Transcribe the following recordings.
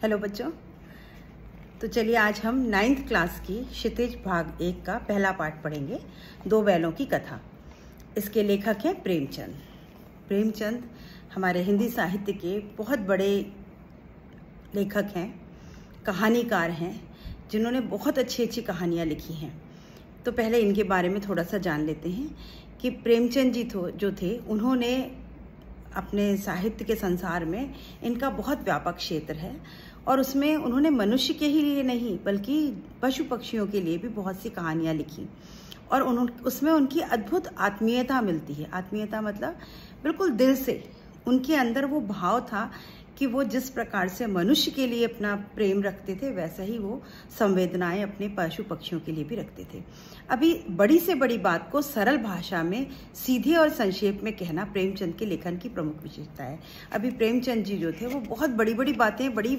Hello बच्चों, तो चलिए आज हम 9th क्लास की क्षितिज भाग 1 का पहला पाठ पढ़ेंगे, दो बैलों की कथा। इसके लेखक हैं प्रेमचंद। प्रेमचंद हमारे हिंदी साहित्य के बहुत बड़े लेखक हैं, कहानीकार हैं, जिन्होंने बहुत अच्छी अच्छी कहानियाँ लिखी हैं। तो पहले इनके बारे में थोड़ा सा जान लेते हैं कि प्रेमचंद जी जो थे उन्होंने अपने साहित्य के संसार में इनका बहुत व्यापक क्षेत्र है और उसमें उन्होंने मनुष्य के ही लिए नहीं बल्कि पशु पक्षियों के लिए भी बहुत सी कहानियाँ लिखी और उसमें उनकी अद्भुत आत्मीयता मिलती है। आत्मीयता मतलब बिल्कुल दिल से उनके अंदर वो भाव था कि वो जिस प्रकार से मनुष्य के लिए अपना प्रेम रखते थे वैसा ही वो संवेदनाएं अपने पशु पक्षियों के लिए भी रखते थे। अभी बड़ी से बड़ी बात को सरल भाषा में सीधे और संक्षेप में कहना प्रेमचंद के लेखन की प्रमुख विशेषता है। अभी प्रेमचंद जी जो थे वो बहुत बड़ी बड़ी बातें, बड़ी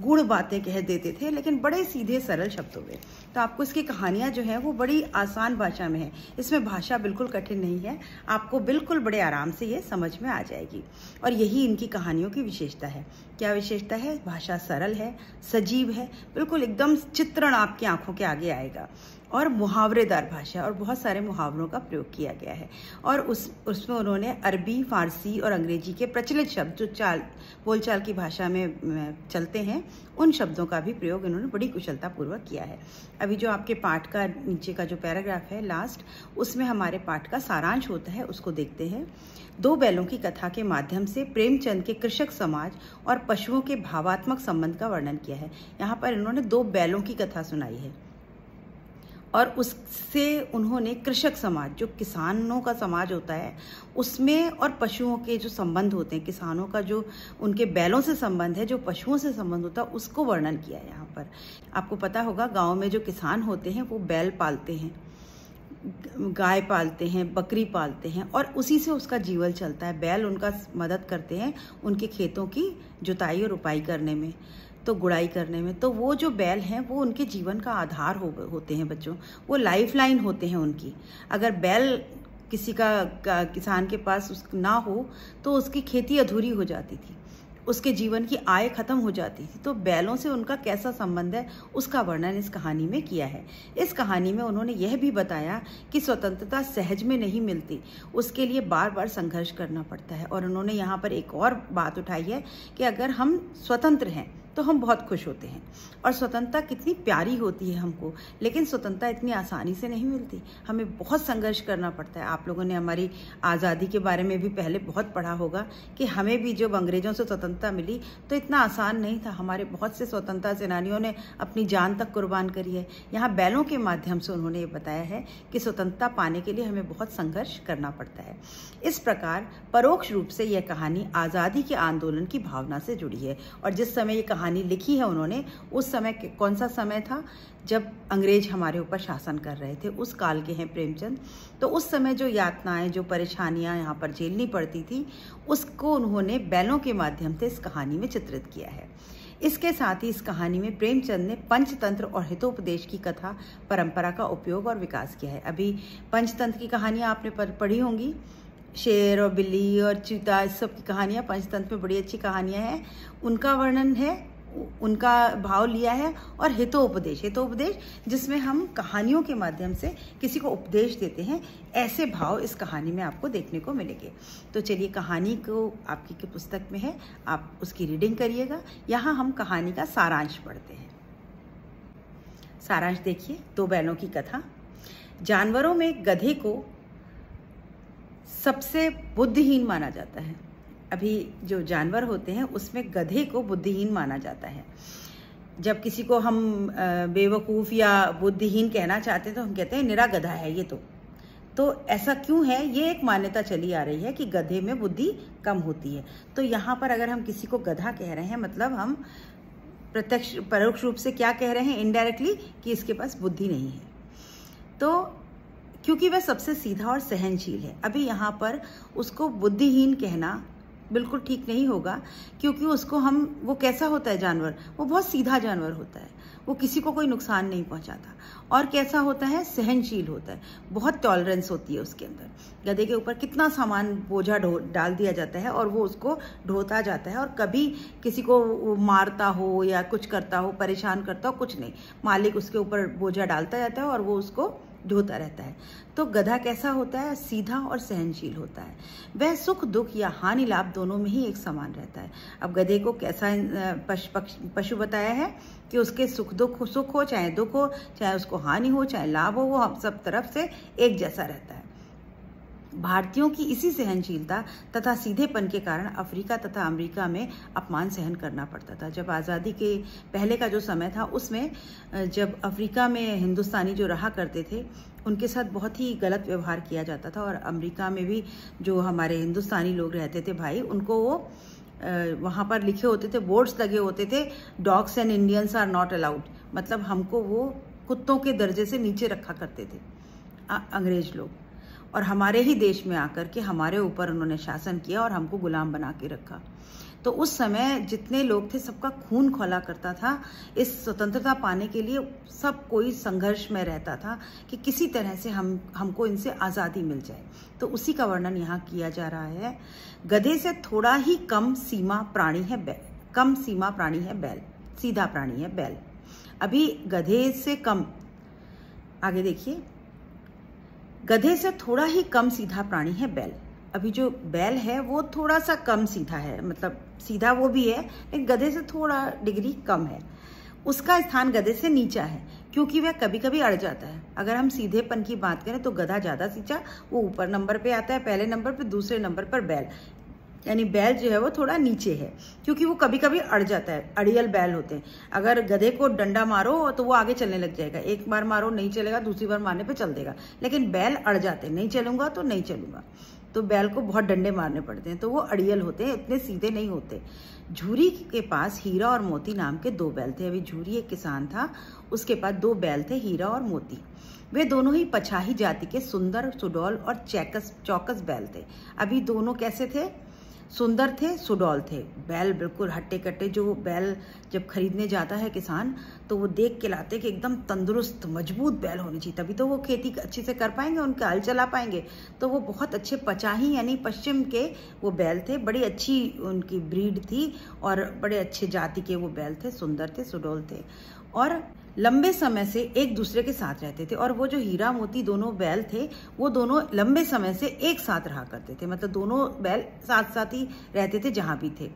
गूढ़ बातें कह देते थे, लेकिन बड़े सीधे सरल शब्दों में। तो आपको इसकी कहानियाँ जो हैं वो बड़ी आसान भाषा में है, इसमें भाषा बिल्कुल कठिन नहीं है, आपको बिल्कुल बड़े आराम से ये समझ में आ जाएगी। और यही इनकी कहानियों की विशेषता है। क्या विशेषता है? भाषा सरल है, सजीव है, बिल्कुल एकदम चित्रण आपकी आंखों के आगे आएगा और मुहावरेदार भाषा और बहुत सारे मुहावरों का प्रयोग किया गया है। और उसमें उन्होंने अरबी, फारसी और अंग्रेजी के प्रचलित शब्द जो बोलचाल की भाषा में चलते हैं उन शब्दों का भी प्रयोग इन्होंने बड़ी कुशलता पूर्वक किया है। अभी जो आपके पाठ का नीचे का जो पैराग्राफ है लास्ट, उसमें हमारे पाठ का सारांश होता है, उसको देखते हैं। दो बैलों की कथा के माध्यम से प्रेमचंद के कृषक समाज और पशुओं के भावात्मक संबंध का वर्णन किया है। यहाँ पर इन्होंने दो बैलों की कथा सुनाई है और उससे उन्होंने कृषक समाज, जो किसानों का समाज होता है, उसमें और पशुओं के जो संबंध होते हैं, किसानों का जो उनके बैलों से संबंध है, जो पशुओं से संबंध होता है, उसको वर्णन किया है। यहाँ पर आपको पता होगा गांव में जो किसान होते हैं वो बैल पालते हैं, गाय पालते हैं, बकरी पालते हैं और उसी से उसका जीवन चलता है। बैल उनका मदद करते हैं उनके खेतों की जुताई और रुपाई करने में, तो गुड़ाई करने में। तो वो जो बैल हैं वो उनके जीवन का आधार होते हैं बच्चों, वो लाइफ लाइन होते हैं उनकी। अगर बैल किसी का किसान के पास ना हो तो उसकी खेती अधूरी हो जाती थी, उसके जीवन की आय खत्म हो जाती थी। तो बैलों से उनका कैसा संबंध है उसका वर्णन इस कहानी में किया है। इस कहानी में उन्होंने यह भी बताया कि स्वतंत्रता सहज में नहीं मिलती, उसके लिए बार बार संघर्ष करना पड़ता है। और उन्होंने यहाँ पर एक और बात उठाई है कि अगर हम स्वतंत्र हैं तो हम बहुत खुश होते हैं और स्वतंत्रता कितनी प्यारी होती है हमको, लेकिन स्वतंत्रता इतनी आसानी से नहीं मिलती, हमें बहुत संघर्ष करना पड़ता है। आप लोगों ने हमारी आज़ादी के बारे में भी पहले बहुत पढ़ा होगा कि हमें भी जब अंग्रेज़ों से स्वतंत्रता मिली तो इतना आसान नहीं था, हमारे बहुत से स्वतंत्रता सेनानियों ने अपनी जान तक कुर्बान करी है। यहाँ बैलों के माध्यम से उन्होंने ये बताया है कि स्वतंत्रता पाने के लिए हमें बहुत संघर्ष करना पड़ता है। इस प्रकार परोक्ष रूप से यह कहानी आज़ादी के आंदोलन की भावना से जुड़ी है। और जिस समय ये कहानी लिखी है उन्होंने, उस समय कौन सा समय था? जब अंग्रेज हमारे ऊपर शासन कर रहे थे, उस काल के हैं प्रेमचंद। तो उस समय जो यातनाएं, जो परेशानियां यहाँ पर झेलनी पड़ती थी, उसको उन्होंने बैलों के माध्यम से इस कहानी में चित्रित किया है। इसके साथ ही इस कहानी में प्रेमचंद ने पंचतंत्र और हितोपदेश की कथा परंपरा का उपयोग और विकास किया है। अभी पंचतंत्र की कहानियाँ आपने पढ़ी होंगी, शेर और बिल्ली और चीता, इस सब की कहानियाँ पंचतंत्र में बड़ी अच्छी कहानियाँ हैं, उनका वर्णन है, उनका भाव लिया है। और हितोपदेश जिसमें हम कहानियों के माध्यम से किसी को उपदेश देते हैं, ऐसे भाव इस कहानी में आपको देखने को मिलेंगे। तो चलिए, कहानी को आपकी पुस्तक में है, आप उसकी रीडिंग करिएगा। यहाँ हम कहानी का सारांश पढ़ते हैं। सारांश देखिए। दो बैलों की कथा। जानवरों में गधे को सबसे बुद्धिहीन माना जाता है। अभी जो जानवर होते हैं उसमें गधे को बुद्धिहीन माना जाता है। जब किसी को हम बेवकूफ़ या बुद्धिहीन कहना चाहते हैं तो हम कहते हैं निरा गधा है ये। तो ऐसा क्यों है? ये एक मान्यता चली आ रही है कि गधे में बुद्धि कम होती है। तो यहाँ पर अगर हम किसी को गधा कह रहे हैं, मतलब हम प्रत्यक्ष परोक्ष रूप से क्या कह रहे हैं? इनडायरेक्टली कि इसके पास बुद्धि नहीं है। तो क्योंकि वह सबसे सीधा और सहनशील है। अभी यहाँ पर उसको बुद्धिहीन कहना बिल्कुल ठीक नहीं होगा, क्योंकि उसको वो कैसा होता है जानवर, वो बहुत सीधा जानवर होता है, वो किसी को कोई नुकसान नहीं पहुंचाता। और कैसा होता है, सहनशील होता है, बहुत टॉलरेंस होती है उसके अंदर। गधे के ऊपर कितना सामान बोझा डाल दिया जाता है और वो उसको ढोता जाता है, और कभी किसी को मारता हो या कुछ करता हो, परेशान करता हो, कुछ नहीं, मालिक उसके ऊपर बोझा डालता जाता है और वो उसको ढोता रहता है। तो गधा कैसा होता है, सीधा और सहनशील होता है। वह सुख दुख या हानि लाभ दोनों में ही एक समान रहता है। अब गधे को कैसा पशु बताया है कि उसके सुख हो चाहे दुख हो, चाहे उसको हानि हो चाहे लाभ हो, वो हम सब तरफ से एक जैसा रहता है। भारतीयों की इसी सहनशीलता तथा सीधेपन के कारण अफ्रीका तथा अमेरिका में अपमान सहन करना पड़ता था। जब आज़ादी के पहले का जो समय था, उसमें जब अफ्रीका में हिंदुस्तानी जो रहा करते थे, उनके साथ बहुत ही गलत व्यवहार किया जाता था। और अमेरिका में भी जो हमारे हिंदुस्तानी लोग रहते थे भाई, उनको वो वहाँ पर लिखे होते थे, बोर्ड्स लगे होते थे, dogs and Indians are not allowed, मतलब हमको वो कुत्तों के दर्जे से नीचे रखा करते थे अंग्रेज लोग। और हमारे ही देश में आकर के हमारे ऊपर उन्होंने शासन किया और हमको गुलाम बना के रखा। तो उस समय जितने लोग थे, सबका खून खौला करता था। इस स्वतंत्रता पाने के लिए सब कोई संघर्ष में रहता था कि किसी तरह से हमको इनसे आज़ादी मिल जाए। तो उसी का वर्णन यहाँ किया जा रहा है। गधे से थोड़ा ही कम सीमा प्राणी है बैल, सीधा प्राणी है बैल। अभी गधे से कम, आगे देखिए, गधे से थोड़ा ही कम सीधा प्राणी है बैल। अभी जो बैल है वो थोड़ा सा कम सीधा है, मतलब सीधा वो भी है, लेकिन गधे से थोड़ा डिग्री कम है। उसका स्थान गधे से नीचा है, क्योंकि वह कभी कभी अड़ जाता है। अगर हम सीधेपन की बात करें तो गधा ज़्यादा सीधा, वो ऊपर नंबर पे आता है, पहले नंबर पे, दूसरे नंबर पर बैल, यानी बैल जो है वो थोड़ा नीचे है, क्योंकि वो कभी कभी अड़ जाता है। अड़ियल बैल होते हैं। अगर गधे को डंडा मारो तो वो आगे चलने लग जाएगा, एक बार मारो नहीं चलेगा, दूसरी बार मारने पे चल देगा। लेकिन बैल अड़ जाते हैं, नहीं चलूंगा तो नहीं चलूंगा, तो बैल को बहुत डंडे मारने पड़ते हैं, तो वो अड़ियल होते हैं, इतने सीधे नहीं होते। झूरी के पास हीरा और मोती नाम के 2 बैल थे। अभी झूरी एक किसान था, उसके पास 2 बैल थे, हीरा और मोती। वे दोनों ही पछाही जाति के सुंदर, सुडौल और चौकस बैल थे। अभी दोनों कैसे थे, सुंदर थे, सुडौल थे। बैल बिल्कुल हट्टे कट्टे, जो बैल जब खरीदने जाता है किसान तो वो देख के लाते कि एकदम तंदुरुस्त मजबूत बैल होनी चाहिए, तभी तो वो खेती अच्छे से कर पाएंगे, उनका हल चला पाएंगे। तो वो बहुत अच्छे पचाही यानी पश्चिम के वो बैल थे, बड़ी अच्छी उनकी ब्रीड थी और बड़े अच्छे जाति के वो बैल थे, सुंदर थे, सुडौल थे और लंबे समय से एक दूसरे के साथ रहते थे। और वो जो हीरा मोती दोनों बैल थे, वो दोनों लंबे समय से एक साथ रहा करते थे, मतलब दोनों बैल साथ साथ ही रहते थे जहां भी थे।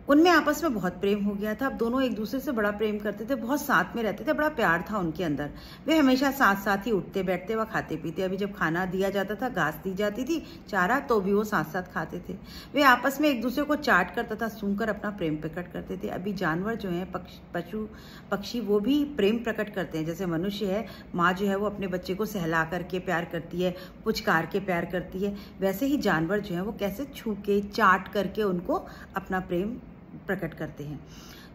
उनमें आपस में बहुत प्रेम हो गया था। अब दोनों एक दूसरे से बड़ा प्रेम करते थे, बहुत साथ में रहते थे, बड़ा प्यार था उनके अंदर। वे हमेशा साथ साथ ही उठते बैठते व खाते पीते। अभी जब खाना दिया जाता था, घास दी जाती थी, चारा, तो भी वो साथ साथ खाते थे। वे आपस में एक दूसरे को चाट कर तथा सूंघकर अपना प्रेम प्रकट करते थे। अभी जानवर जो है, पशु पक्षी, वो भी प्रेम प्रकट करते हैं। जैसे मनुष्य है, माँ जो है वो अपने बच्चे को सहला करके प्यार करती है, पुचकार के प्यार करती है, वैसे ही जानवर जो है वो कैसे छू के चाट करके उनको अपना प्रेम प्रकट करते हैं।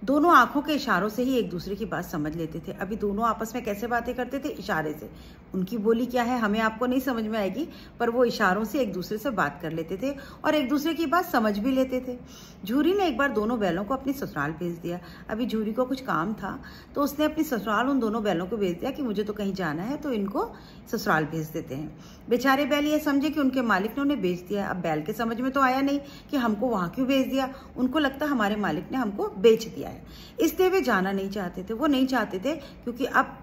दोनों आंखों के इशारों से ही एक दूसरे की बात समझ लेते थे। अभी दोनों आपस में कैसे बातें करते थे, इशारे से। उनकी बोली क्या है हमें आपको नहीं समझ में आएगी, पर वो इशारों से एक दूसरे से बात कर लेते थे और एक दूसरे की बात समझ भी लेते थे। झूरी ने एक बार दोनों बैलों को अपनी ससुराल भेज दिया। अभी झूरी को कुछ काम था तो उसने अपनी ससुराल उन दोनों बैलों को भेज दिया कि मुझे तो कहीं जाना है, तो इनको ससुराल भेज देते हैं। बेचारे बैल ये समझे कि उनके मालिक ने उन्हें भेज दिया। अब बैल के समझ में तो आया नहीं कि हमको वहां क्यों भेज दिया, उनको लगता हमारे मालिक ने हमको बेच दिया है, इसलिए वे जाना नहीं चाहते थे। वो नहीं चाहते थे क्योंकि अब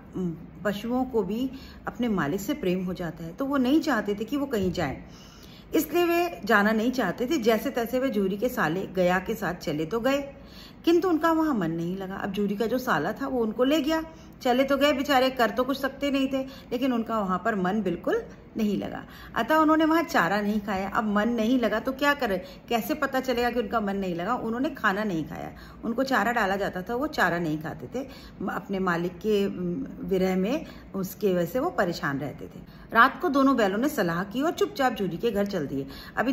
पशुओं को भी अपने मालिक से प्रेम हो जाता है, तो वो नहीं चाहते थे कि वो कहीं जाएं, इसलिए वे जाना नहीं चाहते थे। जैसे तैसे वे झूरी के साले गया के साथ चले तो गए, किंतु उनका वहां मन नहीं लगा। अब झूरी का जो साला था वो उनको ले गया, चले तो गए बेचारे, कर तो कुछ सकते नहीं थे, लेकिन उनका वहां पर मन बिल्कुल नहीं लगा। अतः उन्होंने वहां चारा नहीं खाया। अब मन नहीं लगा तो क्या करें, कैसे पता चलेगा कि उनका मन नहीं लगा। उन्होंने खाना नहीं खाया, उनको चारा डाला जाता था, वो चारा नहीं खाते थे। अपने मालिक के विरह में उसके वजह से वो परेशान रहते थे। रात को दोनों बैलों ने सलाह की और चुपचाप झूरी के घर चल दिए। अभी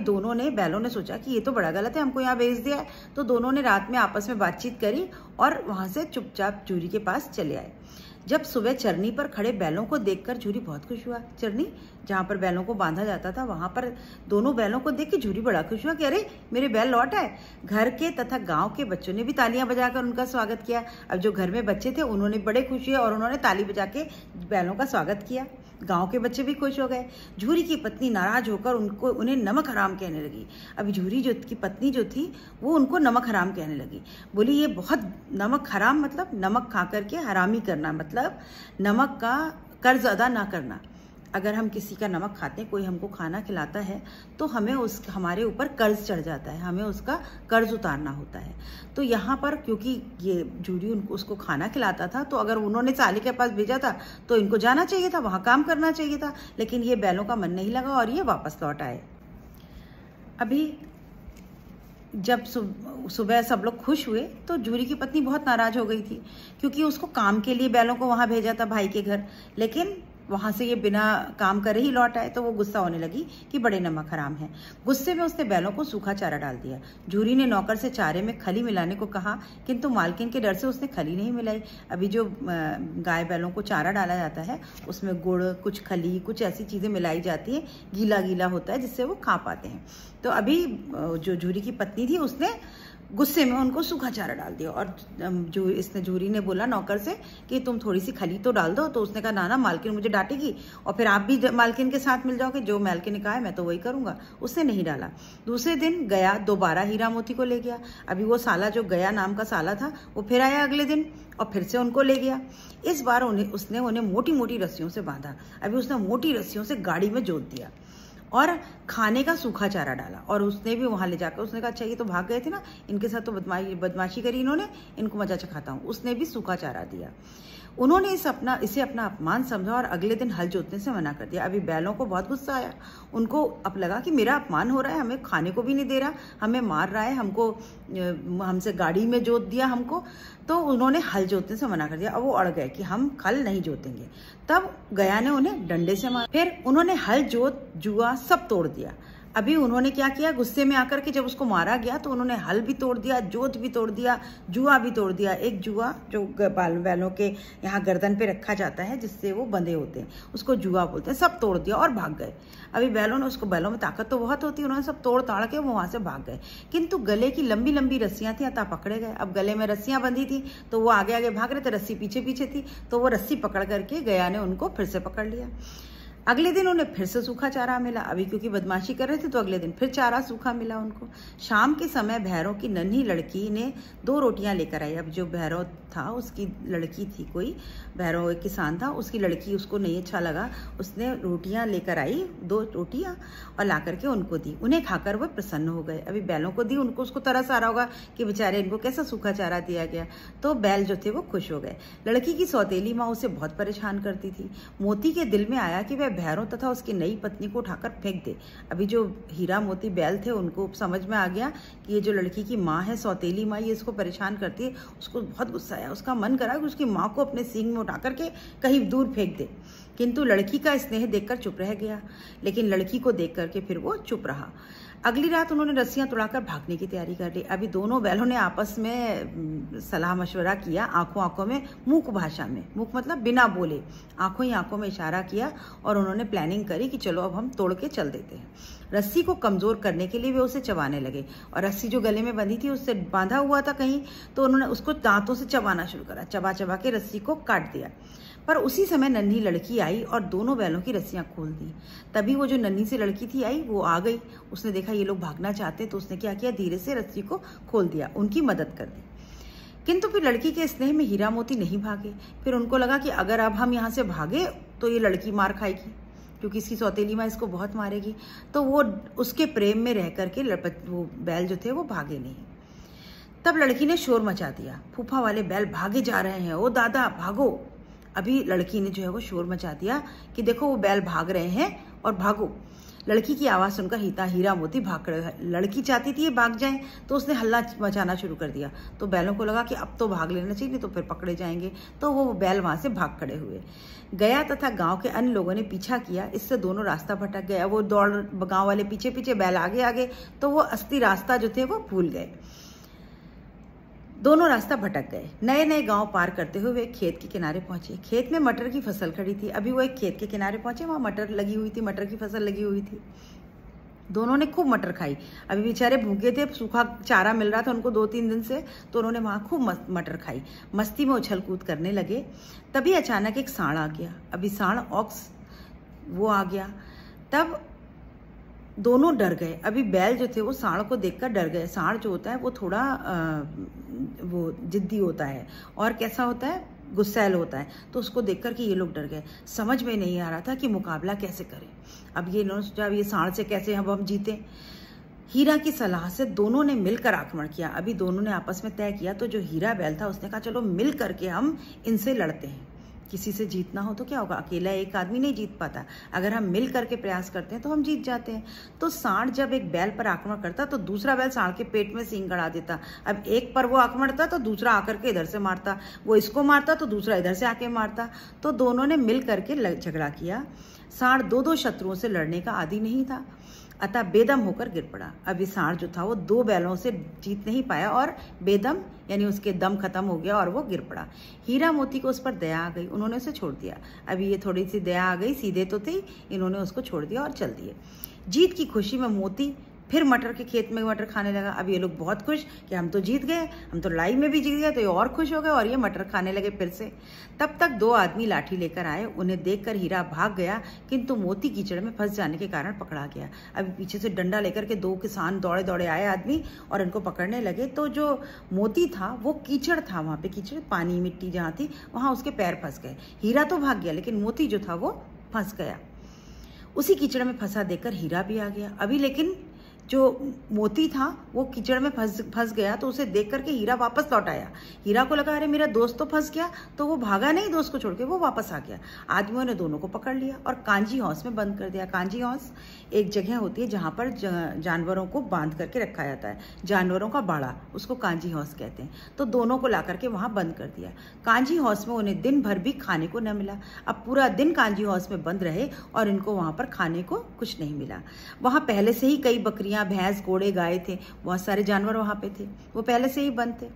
बैलों ने सोचा कि ये तो बड़ा गलत है, हमको यहाँ भेज दिया है, तो दोनों ने रात में आपस में बातचीत करी और वहां से चुपचाप झूरी के पास चले आए। जब सुबह चरनी पर खड़े बैलों को देखकर झूरी बहुत खुश हुआ। चरनी जहाँ पर बैलों को बांधा जाता था वहां पर दोनों बैलों को देख के झूरी बड़ा खुश हुआ कि अरे मेरे बैल लौट आए। घर के तथा गांव के बच्चों ने भी तालियां बजाकर उनका स्वागत किया। अब जो घर में बच्चे थे उन्होंने बड़े खुश हुए और उन्होंने ताली बजा के बैलों का स्वागत किया। गांव के बच्चे भी खुश हो गए। झूरी की पत्नी नाराज होकर उन्हें नमक हराम कहने लगी। अभी झूरी की पत्नी जो थी वो उनको नमक हराम कहने लगी। बोली ये बहुत नमक हराम मतलब नमक खा करके हरामी करना, मतलब नमक का कर्ज अदा ना करना। अगर हम किसी का नमक खाते हैं, कोई हमको खाना खिलाता है तो हमें हमारे ऊपर कर्ज चढ़ जाता है, हमें उसका कर्ज उतारना होता है। तो यहाँ पर क्योंकि ये झूरी उसको खाना खिलाता था तो अगर उन्होंने साले के पास भेजा था तो इनको जाना चाहिए था, वहाँ काम करना चाहिए था, लेकिन ये बैलों का मन नहीं लगा और ये वापस लौट आए। अभी जब सुबह सब लोग खुश हुए तो झूरी की पत्नी बहुत नाराज हो गई थी क्योंकि उसको काम के लिए बैलों को वहाँ भेजा था भाई के घर, लेकिन वहां से ये बिना काम करे ही लौट आए। तो वो गुस्सा होने लगी कि बड़े नमक हराम है। गुस्से में उसने बैलों को सूखा चारा डाल दिया। झूरी ने नौकर से चारे में खली मिलाने को कहा, किंतु मालकिन के डर से उसने खली नहीं मिलाई। अभी जो गाय बैलों को चारा डाला जाता है उसमें गुड़, कुछ खली, कुछ ऐसी चीजें मिलाई जाती है, गीला गीला होता है जिससे वो खा पाते हैं। तो अभी जो झूरी की पत्नी थी उसने गुस्से में उनको सूखा चारा डाल दिया और जो इसने झूरी ने बोला नौकर से कि तुम थोड़ी सी खली तो डाल दो। तो उसने कहा ना मालकिन मुझे डांटेगी और फिर आप भी मालकिन के साथ मिल जाओगे, जो मालकिन ने कहा है मैं तो वही करूंगा। उसने नहीं डाला। दूसरे दिन गया दोबारा हीरा मोती को ले गया। अभी वो साला जो गया नाम का साला था वो फिर आया अगले दिन और फिर से उनको ले गया। इस बार उसने उन्हें मोटी मोटी रस्सियों से बांधा। अभी उसने मोटी रस्सियों से गाड़ी में जोत दिया और खाने का सूखा चारा डाला और उसने भी वहां ले जाकर उसने कहा अच्छा ये तो भाग गए थे ना, इनके साथ तो बदमाशी करी इन्होंने, इनको मजा चखाता हूँ। उसने भी सूखा चारा दिया। उन्होंने इसे अपना अपमान समझा और अगले दिन हल जोतने से मना कर दिया। अभी बैलों को बहुत गुस्सा आया। उनको अब लगा कि मेरा अपमान हो रहा है, हमें खाने को भी नहीं दे रहा, हमें मार रहा है, हमसे गाड़ी में जोत दिया हमको। तो उन्होंने हल जोतने से मना कर दिया। अब वो अड़ गए कि हम हल नहीं जोतेंगे। तब गया ने उन्हें डंडे से मारा। फिर उन्होंने हल, जोत, जुआ सब तोड़ दिया। अभी उन्होंने क्या किया, गुस्से में आकर के जब उसको मारा गया तो उन्होंने हल भी तोड़ दिया, जोत भी तोड़ दिया, जुआ भी तोड़ दिया। एक जुआ जो बैलों के यहाँ गर्दन पे रखा जाता है जिससे वो बंधे होते हैं उसको जुआ बोलते हैं, सब तोड़ दिया और भाग गए। अभी बैलों में ताकत तो बहुत होती है, उन्होंने सब तोड़ ताड़ के वो वहां से भाग गए। किंतु गले की लंबी लंबी रस्सियां थी, अतः पकड़े गए। अब गले में रस्सियां बंधी थी तो वो आगे आगे भाग रहे थे, रस्सी पीछे पीछे थी, तो वो रस्सी पकड़ करके गया ने उनको फिर से पकड़ लिया। अगले दिन उन्हें फिर से सूखा चारा मिला। अभी क्योंकि बदमाशी कर रहे थे तो अगले दिन फिर चारा सूखा मिला उनको। शाम के समय भैरव की नन्ही लड़की ने 2 रोटियां लेकर आई। अब जो भैरव था उसकी लड़की थी, कोई भैरव एक किसान था, उसकी लड़की, उसको नहीं अच्छा लगा, उसने रोटियां लेकर आई, 2 रोटियां और ला करके उनको दी। उन्हें खाकर वह प्रसन्न हो गए। अभी बैलों को दी, उनको उसको तरस आ रहा होगा कि बेचारे इनको कैसा सूखा चारा दिया गया, तो बैल जो थे वो खुश हो गए। लड़की की सौतेली माँ उसे बहुत परेशान करती थी। मोती के दिल में आया कि वह भैरव तथा उसकी नई पत्नी को उठाकर फेंक दे। अभी जो हीरा मोती बैल थे उनको समझ में आ गया कि ये जो लड़की की माँ है, सौतेली माँ, ये इसको परेशान करती है। उसको बहुत गुस्सा आया, उसका मन करा कि उसकी माँ को अपने सींग में उठा करके कहीं दूर फेंक दे, किंतु लड़की का स्नेह देखकर चुप रह गया। लेकिन लड़की को देख करके फिर वो चुप रहा। अगली रात उन्होंने रस्सियां तुड़ाकर भागने की तैयारी कर ली। अभी दोनों बैलों ने आपस में सलाह मशवरा किया, आंखों आंखों में, मूक भाषा में, मूक मतलब बिना बोले, आंखों ही आंखों में इशारा किया और उन्होंने प्लानिंग करी कि चलो अब हम तोड़ के चल देते हैं। रस्सी को कमजोर करने के लिए वे उसे चबाने लगे और रस्सी जो गले में बंधी थी उससे बांधा हुआ था कहीं, तो उन्होंने उसको दांतों से चबाना शुरू करा। चबा चबा के रस्सी को काट दिया। पर उसी समय नन्ही लड़की आई और दोनों बैलों की रस्सियां खोल दी। तभी वो जो नन्ही सी लड़की थी आई, वो आ गई। उसने देखा ये लोग भागना चाहते तो उसने क्या किया, धीरे से रस्सी को खोल दिया, उनकी मदद कर दी। किंतु फिर लड़की के स्नेह में हीरा मोती नहीं भागे। फिर उनको लगा कि अगर अब हम यहाँ से भागे तो ये लड़की मार खाएगी, क्योंकि इसकी सौतेली माँ इसको बहुत मारेगी। तो वो उसके प्रेम में रह करके वो बैल जो थे वो भागे नहीं। तब लड़की ने शोर मचा दिया, फूफा वाले बैल भागे जा रहे हैं, ओ दादा भागो। अभी लड़की ने जो है वो शोर मचा दिया कि देखो वो बैल भाग रहे हैं और भागो। लड़की की आवाज सुनकर हीरा मोती भाग खड़े। लड़की चाहती थी ये भाग जाएं, तो उसने हल्ला मचाना शुरू कर दिया। तो बैलों को लगा कि अब तो भाग लेना चाहिए, नहीं तो फिर पकड़े जाएंगे। तो वो बैल वहां से भाग खड़े हुए। गया तथा गांव के अन्य लोगों ने पीछा किया, इससे दोनों रास्ता भटक गया। वो दौड़, गांव वाले पीछे पीछे, बैल आगे आगे, तो वो अस्थि रास्ता जो थे वो भूल गए। दोनों रास्ता भटक गए। नए नए गांव पार करते हुए वे एक खेत के किनारे पहुंचे। खेत में मटर की फसल खड़ी थी। अभी वो एक खेत के किनारे पहुंचे, वहां मटर लगी हुई थी, मटर की फसल लगी हुई थी। दोनों ने खूब मटर खाई। अभी बेचारे भूखे थे, सूखा चारा मिल रहा था उनको 2-3 दिन से, तो उन्होंने वहां खूब मटर खाई, मस्ती में उछल कूद करने लगे। तभी अचानक एक सांड आ गया। अभी सांड ऑक्स वो आ गया। तब दोनों डर गए। अभी बैल जो थे वो सांड को देखकर डर गए। सांड जो होता है वो थोड़ा वो जिद्दी होता है और कैसा होता है, गुस्सैल होता है। तो उसको देखकर कि ये लोग डर गए। समझ में नहीं आ रहा था कि मुकाबला कैसे करें। अब ये इन्होंने सोचा ये सांड से कैसे हम जीतें। हीरा की सलाह से दोनों ने मिलकर आक्रमण किया। अभी दोनों ने आपस में तय किया, तो जो हीरा बैल था उसने कहा चलो मिल करके हम इनसे लड़ते हैं। किसी से जीतना हो तो क्या होगा, अकेला एक आदमी नहीं जीत पाता, अगर हम मिल करके प्रयास करते हैं तो हम जीत जाते हैं। तो सांड जब एक बैल पर आक्रमण करता तो दूसरा बैल सांड के पेट में सींग गड़ा देता। अब एक पर वो आक्रमण करता तो दूसरा आकर के इधर से मारता, वो इसको मारता तो दूसरा इधर से आके मारता। तो दोनों ने मिल करके झगड़ा किया। सांड 2-2 शत्रुओं से लड़ने का आदी नहीं था, अतः बेदम होकर गिर पड़ा। अभी सांड जो था वो 2 बैलों से जीत नहीं पाया और बेदम यानी उसके दम खत्म हो गया और वो गिर पड़ा। हीरा मोती को उस पर दया आ गई, उन्होंने उसे छोड़ दिया। अभी ये थोड़ी सी दया आ गई, सीधे तो थे, इन्होंने उसको छोड़ दिया और चल दिए। जीत की खुशी में मोती फिर मटर के खेत में मटर खाने लगा। अब ये लोग बहुत खुश कि हम तो जीत गए, हम तो लड़ाई में भी जीत गए, तो ये और खुश हो गए और ये मटर खाने लगे फिर से। तब तक 2 आदमी लाठी लेकर आए। उन्हें देखकर हीरा भाग गया, किंतु मोती कीचड़ में फंस जाने के कारण पकड़ा गया। अभी पीछे से डंडा लेकर के 2 किसान दौड़े दौड़े आए आदमी और इनको पकड़ने लगे। तो जो मोती था वो कीचड़ था, वहां पे कीचड़, पानी मिट्टी जहाँ थी वहां उसके पैर फंस गए। हीरा तो भाग गया लेकिन मोती जो था वो फंस गया। उसी कीचड़ में फंसा देखकर हीरा भी आ गया। अभी लेकिन जो मोती था वो कीचड़ में फंस गया, तो उसे देख करके हीरा वापस लौट आया। हीरा को लगा अरे मेरा दोस्त तो फंस गया, तो वो भागा नहीं दोस्त को छोड़ के, वो वापस आ गया। आदमियों ने दोनों को पकड़ लिया और कांजी हौस में बंद कर दिया। कांजी हौस एक जगह होती है जहाँ पर जानवरों को बांध करके रखा जाता है, जानवरों का बाड़ा, उसको कांजी हौस कहते हैं। तो दोनों को ला करके वहाँ बंद कर दिया। कांजी हौस में उन्हें दिन भर भी खाने को न मिला। अब पूरा दिन कांजी हौस में बंद रहे और इनको वहाँ पर खाने को कुछ नहीं मिला। वहाँ पहले से ही कई बकरियां, भैंस, घोड़े, गाय थे, बहुत सारे जानवर वहां पे थे, वो पहले से ही बंद थे।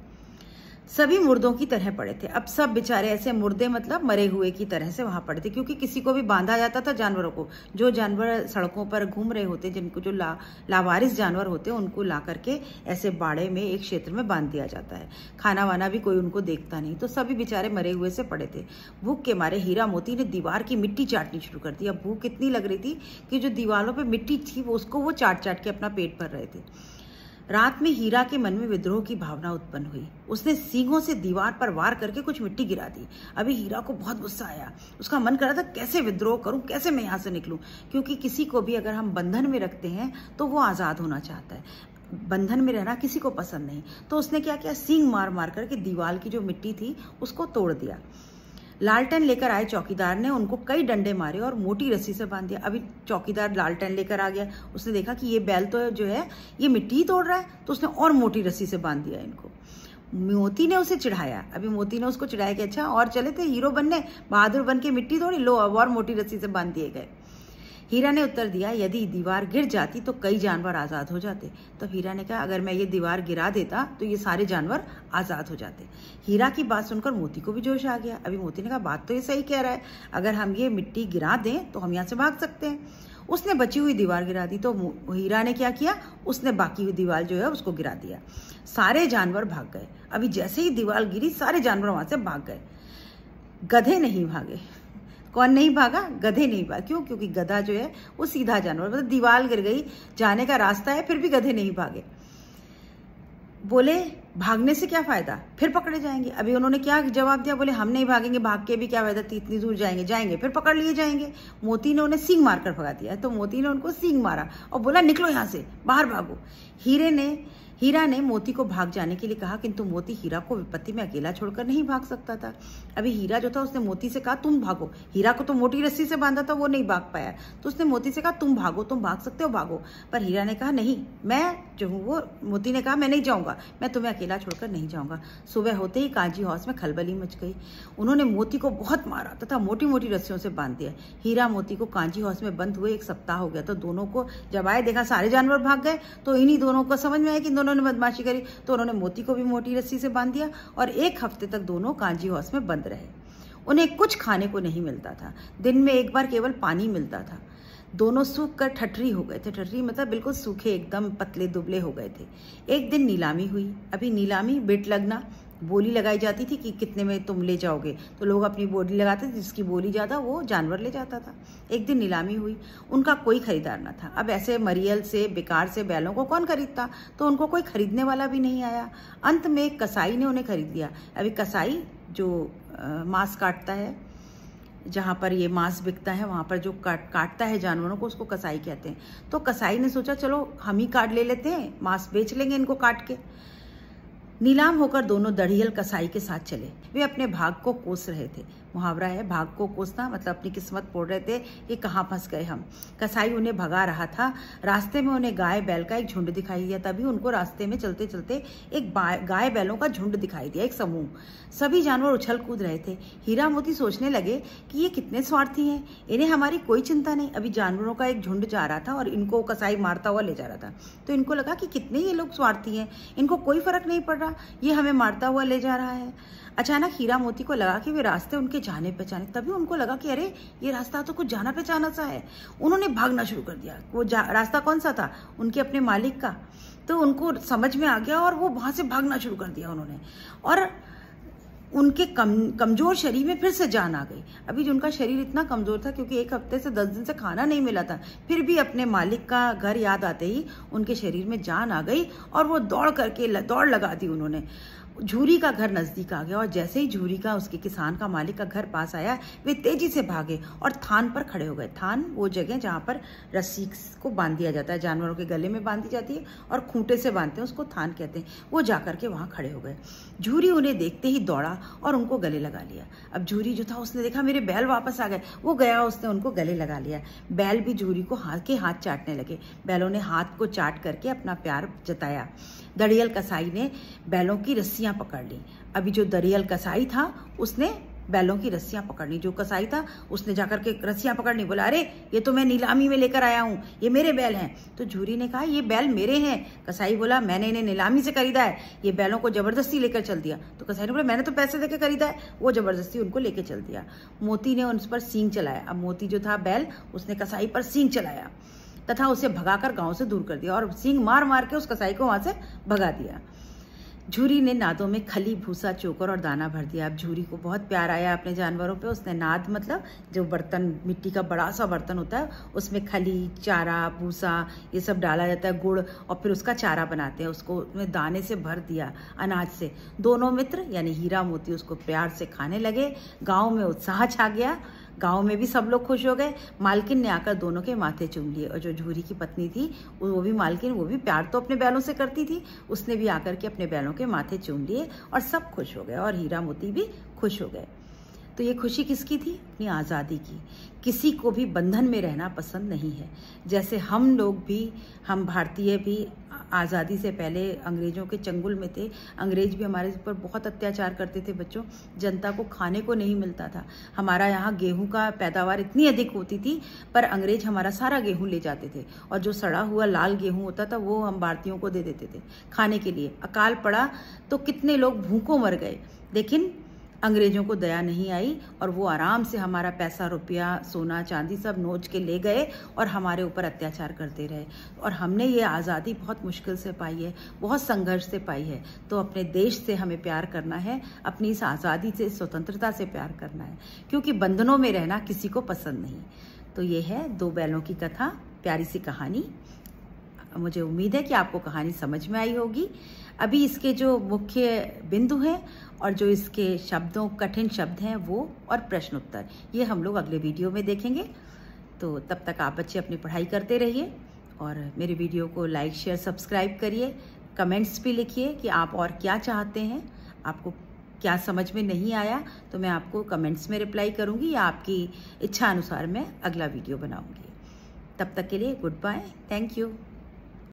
सभी मुर्दों की तरह पड़े थे। अब सब बेचारे ऐसे मुर्दे मतलब मरे हुए की तरह से वहां पड़े थे, क्योंकि किसी को भी बांधा जाता था जानवरों को। जो जानवर सड़कों पर घूम रहे होते, जिनको जो लावारिस जानवर होते, उनको ला करके ऐसे बाड़े में एक क्षेत्र में बांध दिया जाता है। खाना वाना भी कोई उनको देखता नहीं, तो सभी बेचारे मरे हुए से पड़े थे। भूख के मारे हीरा मोती ने दीवार की मिट्टी चाटनी शुरू कर दी। अब भूख इतनी लग रही थी कि जो दीवारों पर मिट्टी थी उसको वो चाट चाट के अपना पेट भर रहे थे। रात में हीरा के मन में विद्रोह की भावना उत्पन्न हुई। उसने सींगों से दीवार पर वार करके कुछ मिट्टी गिरा दी। अभी हीरा को बहुत गुस्सा आया। उसका मन कर रहा था कैसे विद्रोह करूं, कैसे मैं यहाँ से निकलूं, क्योंकि किसी को भी अगर हम बंधन में रखते हैं तो वो आज़ाद होना चाहता है। बंधन में रहना किसी को पसंद नहीं। तो उसने क्या किया, सींग मार मार करके दीवार की जो मिट्टी थी उसको तोड़ दिया। लालटेन लेकर आए चौकीदार ने उनको कई डंडे मारे और मोटी रस्सी से बांध दिया। अभी चौकीदार लालटेन लेकर आ गया। उसने देखा कि ये बैल तो जो है ये मिट्टी ही तोड़ रहा है, तो उसने और मोटी रस्सी से बांध दिया इनको। मोती ने उसे चिढ़ाया। अभी मोती ने उसको चिढ़ाया कि अच्छा और चले थे हीरो बनने, बहादुर बन के मिट्टी तोड़ी, लो अब और मोटी रस्सी से बांध दिए गए। हीरा ने उत्तर दिया, यदि दीवार गिर जाती तो कई जानवर आज़ाद हो जाते। तब हीरा ने कहा अगर मैं ये दीवार गिरा देता तो ये सारे जानवर आज़ाद हो जाते। हीरा की बात सुनकर मोती को भी जोश आ गया। अभी मोती ने कहा बात तो ये सही कह रहा है, अगर हम ये मिट्टी गिरा दें तो हम यहाँ से भाग सकते हैं। उसने बची हुई दीवार गिरा दी। तो हीरा ने क्या किया, उसने बाकी हुई दीवार जो है उसको गिरा दिया। सारे जानवर भाग गए। अभी जैसे ही दीवार गिरी सारे जानवर वहां से भाग गए। गधे नहीं भागे। कौन नहीं भागा, गधे नहीं भागे। क्यों, क्योंकि गधा जो है वो सीधा जानवर, मतलब दीवार गिर गई, जाने का रास्ता है, फिर भी गधे नहीं भागे। बोले भागने से क्या फायदा, फिर पकड़े जाएंगे। अभी उन्होंने क्या जवाब दिया, बोले हम नहीं भागेंगे, भाग के भी क्या फायदा, इतनी दूर जाएंगे फिर पकड़ लिए जाएंगे। मोती ने उन्हें सींग मारकर भगा दिया। तो मोती ने उनको सींग मारा और बोला निकलो यहाँ से, बाहर भागो। हीरा ने मोती को भाग जाने के लिए कहा, किंतु मोती हीरा को विपत्ति में अकेला छोड़कर नहीं भाग सकता था। अभी हीरा जो था उसने मोती से कहा तुम भागो। हीरा को तो मोटी रस्सी से बांधा था, वो नहीं भाग पाया, तो उसने मोती से कहा तुम भागो, तुम भाग सकते हो, भागो। पर हीरा ने कहा नहीं, मैं जो हूँ वो मोती ने कहा मैं नहीं जाऊँगा, मैं तुम्हें अकेला छोड़कर नहीं जाऊँगा। सुबह होते ही काजी हाउस में खलबली मच गई। उन्होंने मोती को बहुत मारा तथा मोटी मोटी रस्सियों से बांध दिया। हीरा मोती को काजी हाउस में बंद हुए 1 सप्ताह हो गया। तो दोनों को जब आए देखा सारे जानवर भाग गए, तो इन्हीं दोनों को समझ में आया कि दोनों ने बदमाशी करी, तो उन्होंने मोती को भी मोटी रस्सी से बांध दिया और 1 हफ्ते तक दोनों काजी हाउस में बंद रहे। उन्हें कुछ खाने को नहीं मिलता था, दिन में 1 बार केवल पानी मिलता था। दोनों सूख कर ठठरी हो गए थे। ठठरी मतलब बिल्कुल सूखे, एकदम पतले दुबले हो गए थे। एक दिन नीलामी हुई। अभी नीलामी बिट लगना, बोली लगाई जाती थी कि कितने में तुम ले जाओगे, तो लोग अपनी बोली लगाते थे, जिसकी बोली ज़्यादा वो जानवर ले जाता था। एक दिन नीलामी हुई, उनका कोई खरीदार न था। अब ऐसे मरियल से बेकार से बैलों को कौन खरीदता, तो उनको कोई खरीदने वाला भी नहीं आया। अंत में एक कसाई ने उन्हें खरीद लिया। अभी कसाई जो मांस काटता है, जहाँ पर ये मांस बिकता है वहाँ पर जो काटता है जानवरों को, उसको कसाई कहते हैं। तो कसाई ने सोचा चलो हम ही काट ले लेते हैं, मांस बेच लेंगे इनको काट के। नीलाम होकर दोनों दढ़ियल कसाई के साथ चले। वे अपने भाग को कोस रहे थे। मुहावरा है भाग को कोसना, मतलब अपनी किस्मत पोड़ रहे थे कि कहाँ फंस गए हम। कसाई उन्हें भगा रहा था। रास्ते में उन्हें गाय बैल का एक झुंड दिखाई दिया। तभी उनको रास्ते में चलते चलते एक गाय बैलों का झुंड दिखाई दिया, एक समूह। सभी जानवर उछल कूद रहे थे। हीरा मोती सोचने लगे कि ये कितने स्वार्थी हैं, इन्हें हमारी कोई चिंता नहीं। अभी जानवरों का एक झुंड जा रहा था और इनको कसाई मारता हुआ ले जा रहा था। तो इनको लगा कि कितने ये लोग स्वार्थी हैं, इनको कोई फर्क नहीं पड़ रहा, ये हमें मारता हुआ ले जा रहा है। अचानक हीरा मोती को लगा कि वे रास्ते उनके जाने पहचाने। तभी उनको लगा कि अरे ये रास्ता तो कुछ जाना पहचाना सा है। उन्होंने भागना शुरू कर दिया। वो रास्ता कौन सा था, उनके अपने मालिक का। तो उनको समझ में आ गया और वो वहां से भागना शुरू कर दिया उन्होंने। और उनके कमजोर शरीर में फिर से जान आ गई। अभी जो उनका शरीर इतना कमजोर था क्योंकि 1 हफ्ते से 10 दिन से खाना नहीं मिला था, फिर भी अपने मालिक का घर याद आते ही उनके शरीर में जान आ गई और वो दौड़ लगा दी उन्होंने। झूरी का घर नजदीक आ गया और जैसे ही झूरी का, उसके किसान का मालिक का घर पास आया, वे तेजी से भागे और थान पर खड़े हो गए। थान वो जगह जहाँ पर रस्सी को बांध दिया जाता है, जानवरों के गले में बांधी जाती है और खूंटे से बांधते हैं, उसको थान कहते हैं। वो जाकर के वहाँ खड़े हो गए। झूरी उन्हें देखते ही दौड़ा और उनको गले लगा लिया। अब झूरी जो था उसने देखा मेरे बैल वापस आ गए, वो गया, उसने उनको गले लगा लिया। बैल भी झूरी को हाथ चाटने लगे। बैलों ने हाथ को चाट करके अपना प्यार जताया। दड़ियल कसाई ने बैलों की रस्सियां पकड़ ली। अभी जो दड़ियल कसाई था उसने बैलों की रस्सियां पकड़नी। जो कसाई था उसने जाकर के रस्सियां पकड़नी, बोला अरे ये तो मैं नीलामी में लेकर आया हूँ, ये मेरे बैल हैं। तो झूरी ने कहा ये बैल मेरे हैं। कसाई बोला मैंने इन्हें नीलामी से खरीदा है, ये बैलों को जबरदस्ती लेकर चल दिया। तो कसाई ने बोला मैंने तो पैसे देकर खरीदा है, वो जबरदस्ती उनको लेकर चल दिया। मोती ने उन पर सींग चलाया। अब मोती जो था बैल, उसने कसाई पर सींग चलाया तथा उसे भगाकर गांव से दूर कर दिया और सींग मार मार के उस कसाई को वहां से भगा दिया। झूरी ने नादों में खली, भूसा, चोकर और दाना भर दिया। अब झूरी को बहुत प्यार आया अपने जानवरों पे। उसने नाद मतलब जो बर्तन, मिट्टी का बड़ा सा बर्तन होता है, उसमें खली, चारा, भूसा ये सब डाला जाता है, गुड़, और फिर उसका चारा बनाते हैं। उसको उसमें दाने से भर दिया, अनाज से। दोनों मित्र यानी हीरा मोती उसको प्यार से खाने लगे। गाँव में उत्साह छा गया। गांव में भी सब लोग खुश हो गए। मालकिन ने आकर दोनों के माथे चूम लिए और जो झूरी की पत्नी थी वो भी मालकिन, वो भी प्यार तो अपने बैलों से करती थी, उसने भी आकर के अपने बैलों के माथे चूम लिए और सब खुश हो गए और हीरा मोती भी खुश हो गए। तो ये खुशी किसकी थी? अपनी आज़ादी की। किसी को भी बंधन में रहना पसंद नहीं है। जैसे हम लोग भी, हम भारतीय भी आज़ादी से पहले अंग्रेज़ों के चंगुल में थे। अंग्रेज भी हमारे ऊपर बहुत अत्याचार करते थे बच्चों। जनता को खाने को नहीं मिलता था। हमारा यहाँ गेहूं का पैदावार इतनी अधिक होती थी, पर अंग्रेज हमारा सारा गेहूं ले जाते थे और जो सड़ा हुआ लाल गेहूं होता था वो हम भारतीयों को दे देते थे खाने के लिए। अकाल पड़ा तो कितने लोग भूखों मर गए, लेकिन अंग्रेजों को दया नहीं आई और वो आराम से हमारा पैसा, रुपया, सोना, चांदी सब नोच के ले गए और हमारे ऊपर अत्याचार करते रहे। और हमने ये आज़ादी बहुत मुश्किल से पाई है, बहुत संघर्ष से पाई है। तो अपने देश से हमें प्यार करना है, अपनी इस आज़ादी से, स्वतंत्रता से प्यार करना है, क्योंकि बंधनों में रहना किसी को पसंद नहीं। तो ये है 2 बैलों की कथा, प्यारी सी कहानी। मुझे उम्मीद है कि आपको कहानी समझ में आई होगी। अभी इसके जो मुख्य बिंदु हैं और जो इसके शब्दों, कठिन शब्द हैं वो, और प्रश्न उत्तर, ये हम लोग अगले वीडियो में देखेंगे। तो तब तक आप बच्चे अपनी पढ़ाई करते रहिए और मेरे वीडियो को लाइक, शेयर, सब्सक्राइब करिए। कमेंट्स भी लिखिए कि आप और क्या चाहते हैं, आपको क्या समझ में नहीं आया, तो मैं आपको कमेंट्स में रिप्लाई करूँगी या आपकी इच्छा अनुसार मैं अगला वीडियो बनाऊँगी। तब तक के लिए गुड बाय, थैंक यू।